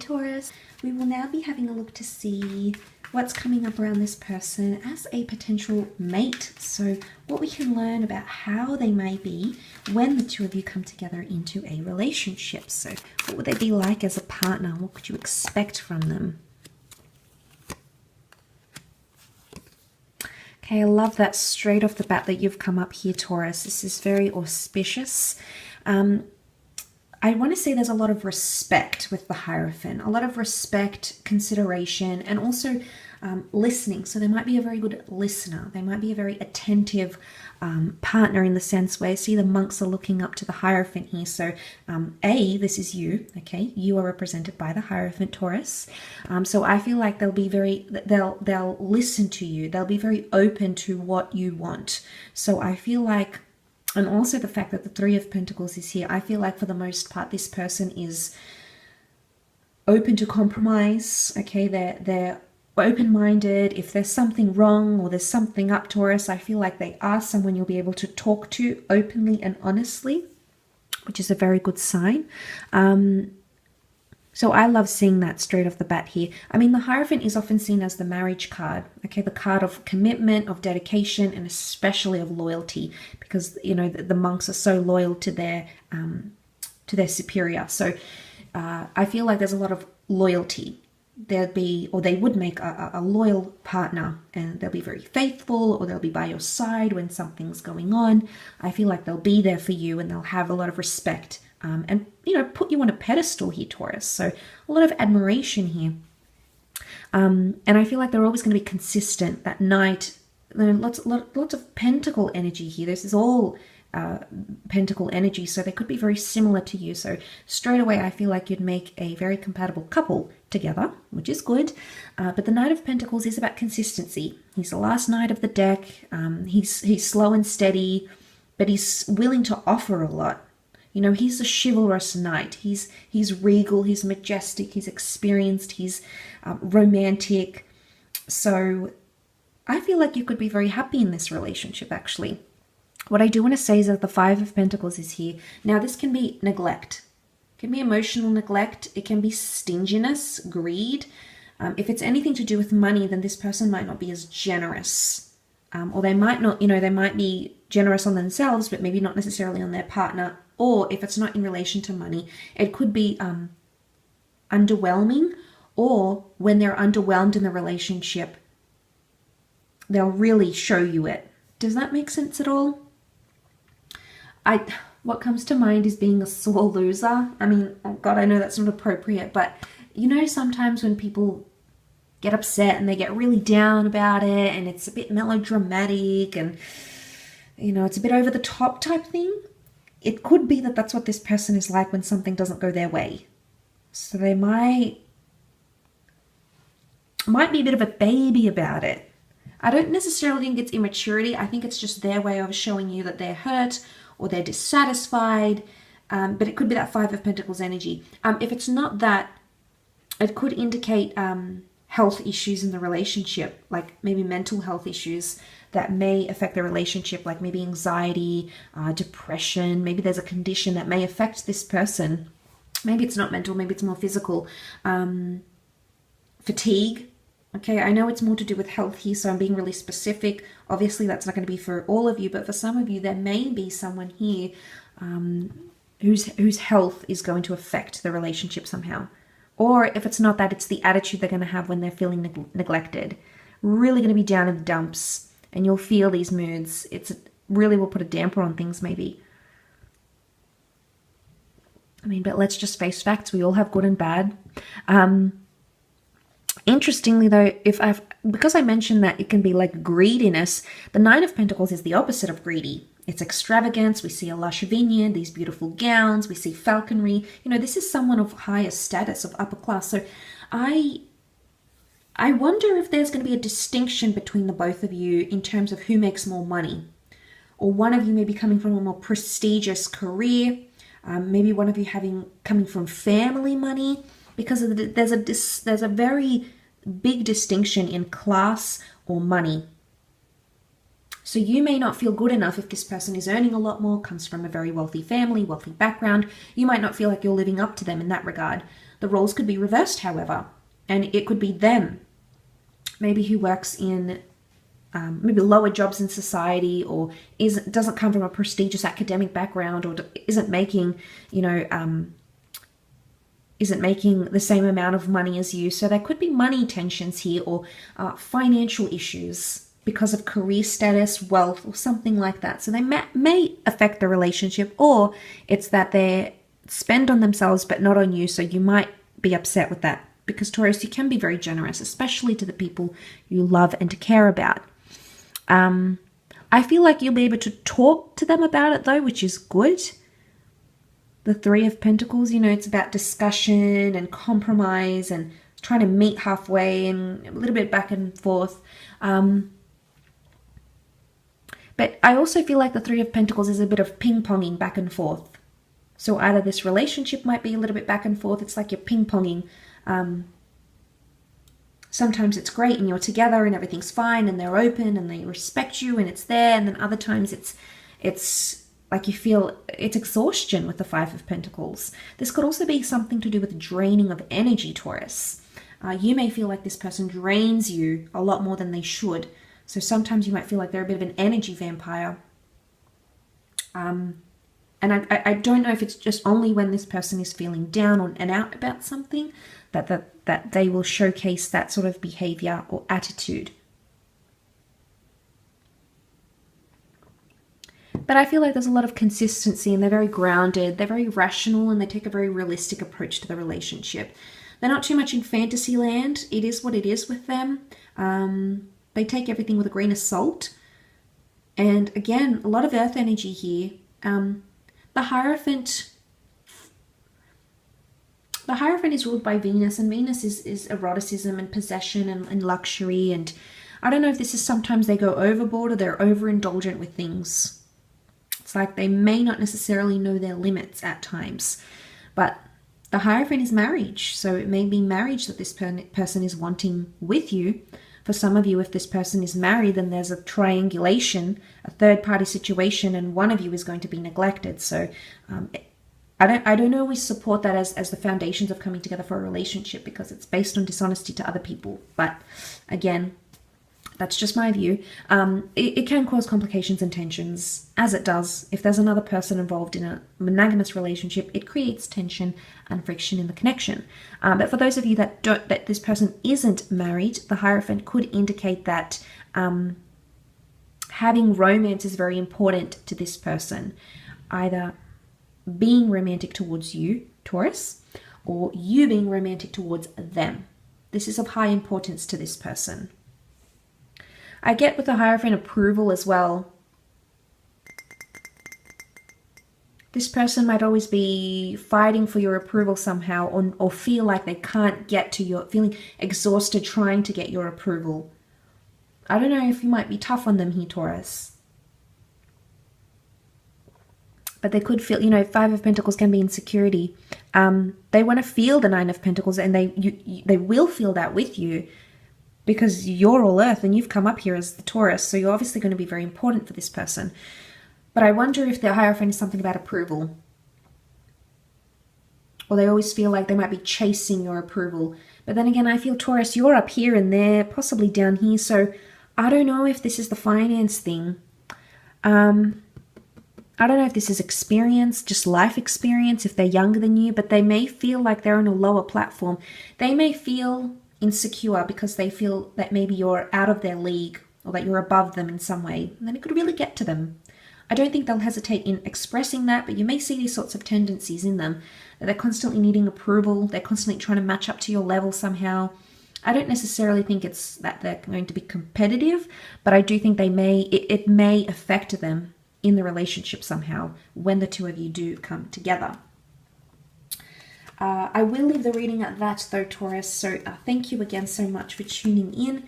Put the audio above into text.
Taurus. We will now be having a look to see what's coming up around this person as a potential mate. So what we can learn about how they may be when the two of you come together into a relationship. So what would they be like as a partner? What could you expect from them? Okay, I love that straight off the bat that you've come up here, Taurus. This is very auspicious. I want to say there's a lot of respect with the Hierophant, a lot of respect, consideration, and also listening. So they might be a very good listener. They might be a very attentive partner in the sense where, see, the monks are looking up to the Hierophant here. So this is you, okay? You are represented by the Hierophant, Taurus. So I feel like they'll listen to you. They'll be very open to what you want. So I feel like, and also the fact that the Three of Pentacles is here, I feel like for the most part, this person is open to compromise, okay? They're open-minded. If there's something wrong or there's something up, Taurus, I feel like they are someone you'll be able to talk to openly and honestly, which is a very good sign. So I love seeing that straight off the bat here. I mean, the Hierophant is often seen as the marriage card, okay? The card of commitment, of dedication, and especially of loyalty, because, you know, the monks are so loyal to their superior. So I feel like there's a lot of loyalty. They would make a loyal partner, and they'll be very faithful, or they'll be by your side when something's going on. I feel like they'll be there for you, and they'll have a lot of respect. And, you know, put you on a pedestal here, Taurus. So a lot of admiration here. And I feel like they're always going to be consistent. That Knight, lots of Pentacle energy here. This is all Pentacle energy. So they could be very similar to you. So straight away, I feel like you'd make a very compatible couple together, which is good. But the Knight of Pentacles is about consistency. He's the last Knight of the deck. He's slow and steady, but he's willing to offer a lot. You know, he's a chivalrous knight. He's regal, he's majestic, he's experienced, he's romantic. So I feel like you could be very happy in this relationship, actually. What I do want to say is that the Five of Pentacles is here. Now, this can be neglect. It can be emotional neglect. It can be stinginess, greed. If it's anything to do with money, then this person might not be as generous. Or they might not, you know, they might be generous on themselves, but maybe not necessarily on their partner. Or if it's not in relation to money, it could be underwhelming, or when they're underwhelmed in the relationship, they'll really show you it. Does that make sense at all? What comes to mind is being a sore loser. I mean, oh God, I know that's not appropriate, but you know, sometimes when people get upset and they get really down about it, and it's a bit melodramatic, and you know, it's a bit over the top type thing. It could be that that's what this person is like when something doesn't go their way. So they might be a bit of a baby about it. I don't necessarily think it's immaturity. I think it's just their way of showing you that they're hurt or they're dissatisfied. But it could be that Five of Pentacles energy. If it's not that, it could indicate health issues in the relationship, like maybe mental health issues that may affect the relationship, like maybe anxiety, depression. Maybe there's a condition that may affect this person. Maybe it's not mental, maybe it's more physical. Fatigue. Okay, I know it's more to do with health here, so I'm being really specific. Obviously, that's not going to be for all of you, but for some of you, there may be someone here whose health is going to affect the relationship somehow. Or if it's not that, it's the attitude they're going to have when they're feeling neglected. Really going to be down in the dumps. And you'll feel these moods. It's really will put a damper on things, maybe. I mean, but let's just face facts. We all have good and bad. Interestingly, though, because I mentioned that it can be like greediness, the Nine of Pentacles is the opposite of greedy. It's extravagance. We see a lush vineyard, these beautiful gowns. We see falconry. You know, this is someone of higher status, of upper class. So I wonder if there's going to be a distinction between the both of you in terms of who makes more money. Or one of you may be coming from a more prestigious career. Maybe one of you coming from family money. Because there's a very big distinction in class or money. So you may not feel good enough if this person is earning a lot more, comes from a very wealthy family, wealthy background. You might not feel like you're living up to them in that regard. The roles could be reversed, however, and it could be them, maybe who works in maybe lower jobs in society, or doesn't come from a prestigious academic background, or isn't making, isn't making the same amount of money as you. So there could be money tensions here, or financial issues because of career status, wealth, or something like that. So they may affect the relationship, or it's that they spend on themselves but not on you. So you might be upset with that, because Taurus, you can be very generous, especially to the people you love and care about. I feel like you'll be able to talk to them about it though, which is good. The Three of Pentacles, it's about discussion and compromise and trying to meet halfway and a little bit back and forth. But I also feel like the Three of Pentacles is a bit of ping-ponging back and forth. So either this relationship might be a little bit back and forth. It's like you're ping-ponging. Sometimes it's great and you're together and everything's fine and they're open and they respect you and it's there. And then other times it's like you feel it's exhaustion with the Five of Pentacles. This could also be something to do with draining of energy, Taurus. You may feel like this person drains you a lot more than they should. So sometimes you might feel like they're a bit of an energy vampire. And I don't know if it's just only when this person is feeling down and out about something that they will showcase that sort of behavior or attitude. But I feel like there's a lot of consistency and they're very grounded, they're very rational, and they take a very realistic approach to the relationship. They're not too much in fantasy land. It is what it is with them. They take everything with a grain of salt. And again, a lot of earth energy here. The Hierophant is ruled by Venus, and Venus is eroticism and possession and luxury. And I don't know if this is sometimes they go overboard or they're overindulgent with things. It's like they may not necessarily know their limits at times. But the Hierophant is marriage. So it may be marriage that this person is wanting with you. For some of you, if this person is married, then there's a triangulation, a third-party situation, and one of you is going to be neglected. So I don't always support that as the foundations of coming together for a relationship, because it's based on dishonesty to other people. But again, that's just my view. It can cause complications and tensions, as it does. If there's another person involved in a monogamous relationship, it creates tension and friction in the connection. But for those of you that this person isn't married, the Hierophant could indicate that having romance is very important to this person. Either being romantic towards you, Taurus, or you being romantic towards them. This is of high importance to this person. I get with the Hierophant approval as well. This person might always be fighting for your approval somehow, or feel like they can't get to your, feeling exhausted trying to get your approval. I don't know if you might be tough on them here, Taurus. But they could feel, Five of Pentacles can be insecurity. They want to feel the Nine of Pentacles, and they will feel that with you, because you're all earth and you've come up here as the Taurus. So you're obviously going to be very important for this person. But I wonder if the Hierophant is something about approval. Or they always feel like they might be chasing your approval. But then again, I feel, Taurus, you're up here and they're possibly down here. So I don't know if this is the finance thing. I don't know if this is experience, just life experience, if they're younger than you. But they may feel like they're on a lower platform. They may feel insecure because they feel that maybe you're out of their league, or that you're above them in some way. And then it could really get to them. I don't think they'll hesitate in expressing that, but you may see these sorts of tendencies in them, that they're constantly needing approval, they're constantly trying to match up to your level somehow. I don't necessarily think it's that they're going to be competitive, but I do think it may affect them in the relationship somehow when the two of you do come together. I will leave the reading at that though, Taurus, so thank you again so much for tuning in.